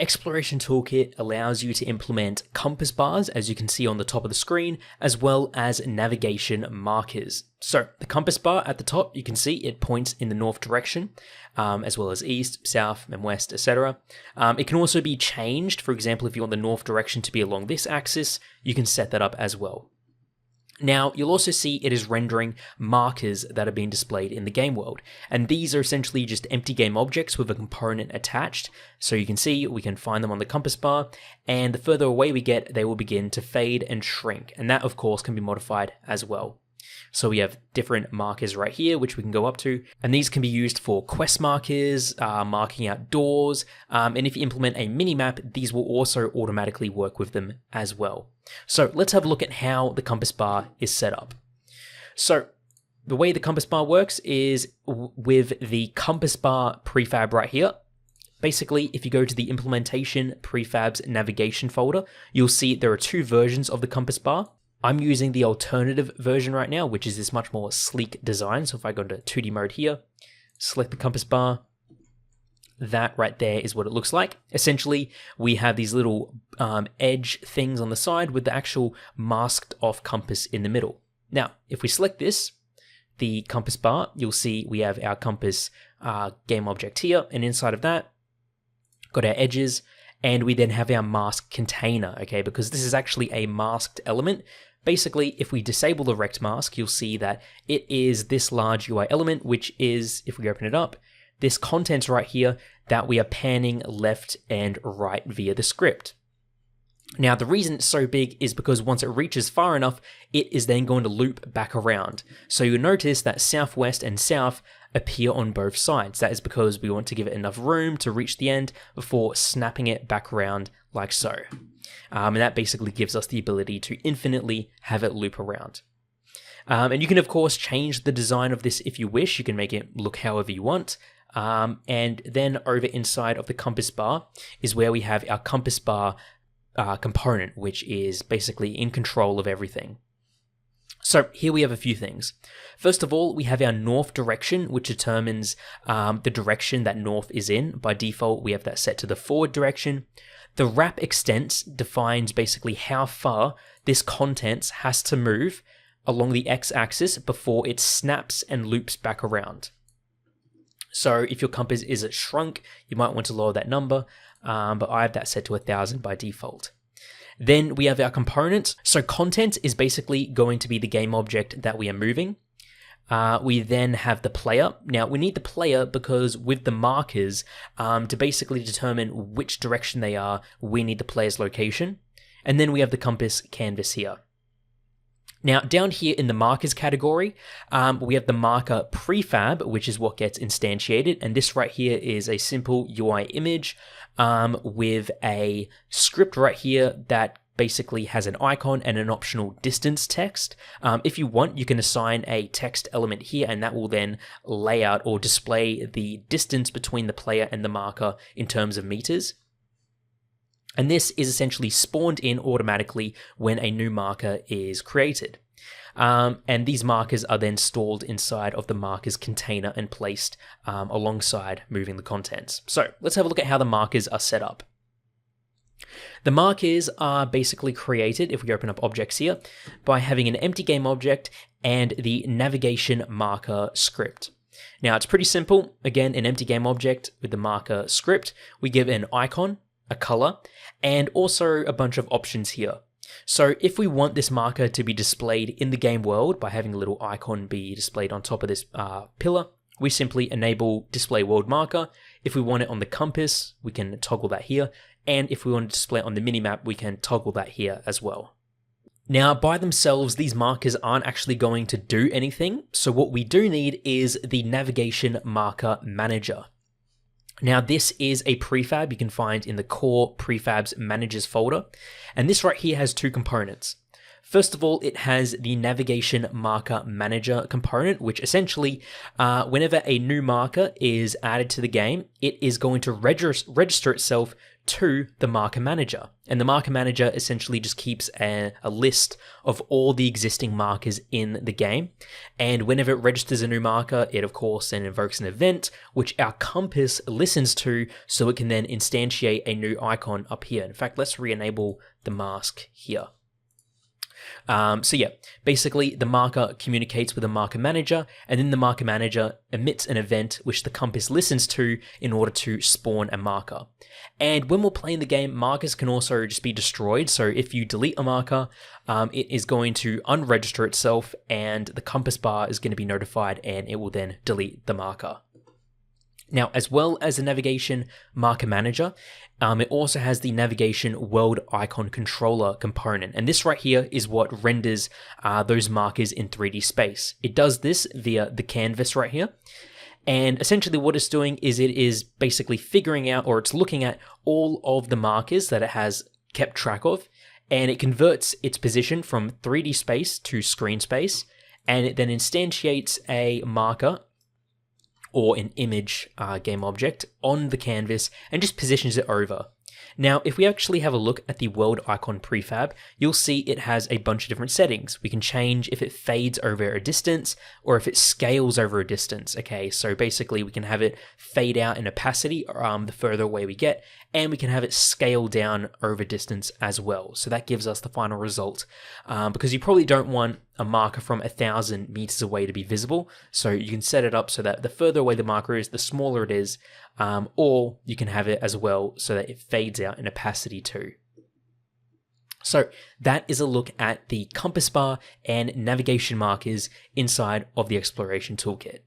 Exploration Toolkit allows you to implement compass bars, as you can see on the top of the screen, as well as navigation markers. So the compass bar at the top, you can see it points in the north direction, as well as east, south, and west, etc. It can also be changed. For example, if you want the north direction to be along this axis, you can set that up as well. Now, you'll also see it is rendering markers that are being displayed in the game world, and these are essentially just empty game objects with a component attached. So you can see we can find them on the compass bar, and the further away we get, they will begin to fade and shrink, and that of course can be modified as well. So we have different markers right here, which we can go up to, and these can be used for quest markers, marking out doors, and if you implement a mini-map, these will also automatically work with them as well. So let's have a look at how the compass bar is set up. So the way the compass bar works is with the compass bar prefab right here. Basically, if you go to the implementation prefabs navigation folder, you'll see there are two versions of the compass bar. I'm using the alternative version right now, which is this much more sleek design. So if I go into 2D mode here, select the compass bar, that right there is what it looks like. Essentially, we have these little edge things on the side with the actual masked off compass in the middle. Now, if we select this, the compass bar, you'll see we have our compass game object here, and inside of that, got our edges, and we then have our mask container, okay, because this is actually a masked element. Basically, if we disable the rect mask, you'll see that it is this large UI element, which is, if we open it up, this contents right here that we are panning left and right via the script. Now, the reason it's so big is because once it reaches far enough, it is then going to loop back around. So you'll notice that southwest and south appear on both sides. That is because we want to give it enough room to reach the end before snapping it back around like so. And that basically gives us the ability to infinitely have it loop around. And you can, of course, change the design of this if you wish. You can make it look however you want. And then over inside of the compass bar is where we have our compass bar component, which is basically in control of everything. So here we have a few things. First of all, we have our north direction, which determines the direction that north is in. By default, we have that set to the forward direction. The wrap extents defines basically how far this contents has to move along the x-axis before it snaps and loops back around. So if your compass is shrunk, you might want to lower that number, but I have that set to 1000 by default. Then we have our components. So content is basically going to be the game object that we are moving. We then have the player. Now we need the player because with the markers, to basically determine which direction they are, we need the player's location. And then we have the compass canvas here. Now, down here in the markers category, we have the marker prefab, which is what gets instantiated. And this right here is a simple UI image with a script right here that basically has an icon and an optional distance text. If you want, you can assign a text element here, and that will then lay out or display the distance between the player and the marker in terms of meters. And this is essentially spawned in automatically when a new marker is created. And these markers are then stored inside of the markers container and placed alongside moving the contents. So let's have a look at how the markers are set up. The markers are basically created, if we open up objects here, by having an empty game object and the navigation marker script. Now it's pretty simple. Again, an empty game object with the marker script. We give an icon, a color, and also a bunch of options here. So if we want this marker to be displayed in the game world by having a little icon be displayed on top of this pillar, we simply enable display world marker. If we want it on the compass, we can toggle that here. And if we want to display it on the minimap, we can toggle that here as well. Now, by themselves, these markers aren't actually going to do anything. So what we do need is the navigation marker manager. Now, this is a prefab you can find in the core prefabs managers folder. And this right here has two components. First of all, it has the Navigation Marker Manager component, which essentially, whenever a new marker is added to the game, it is going to register itself to the Marker Manager. And the Marker Manager essentially just keeps a list of all the existing markers in the game. And whenever it registers a new marker, it of course then invokes an event, which our compass listens to, so it can then instantiate a new icon up here. In fact, let's re-enable the mask here. So yeah, basically the marker communicates with the marker manager, and then the marker manager emits an event which the compass listens to in order to spawn a marker. And when we're playing the game, markers can also just be destroyed. So if you delete a marker, it is going to unregister itself, and the compass bar is going to be notified, and it will then delete the marker. Now, as well as the Navigation Marker Manager, it also has the Navigation World Icon Controller component. And this right here is what renders those markers in 3D space. It does this via the canvas right here. And essentially what it's doing is it is basically figuring out, or it's looking at all of the markers that it has kept track of, and it converts its position from 3D space to screen space, and it then instantiates a marker or an image game object on the canvas and just positions it over. Now, if we actually have a look at the world icon prefab, you'll see it has a bunch of different settings. We can change if it fades over a distance or if it scales over a distance. Okay, so basically we can have it fade out in opacity the further away we get, and we can have it scale down over distance as well. So that gives us the final result, because you probably don't want a marker from 1,000 meters away to be visible. So you can set it up so that the further away the marker is, the smaller it is, or you can have it as well so that it fades out in opacity too. So that is a look at the compass bar and navigation markers inside of the Exploration Toolkit.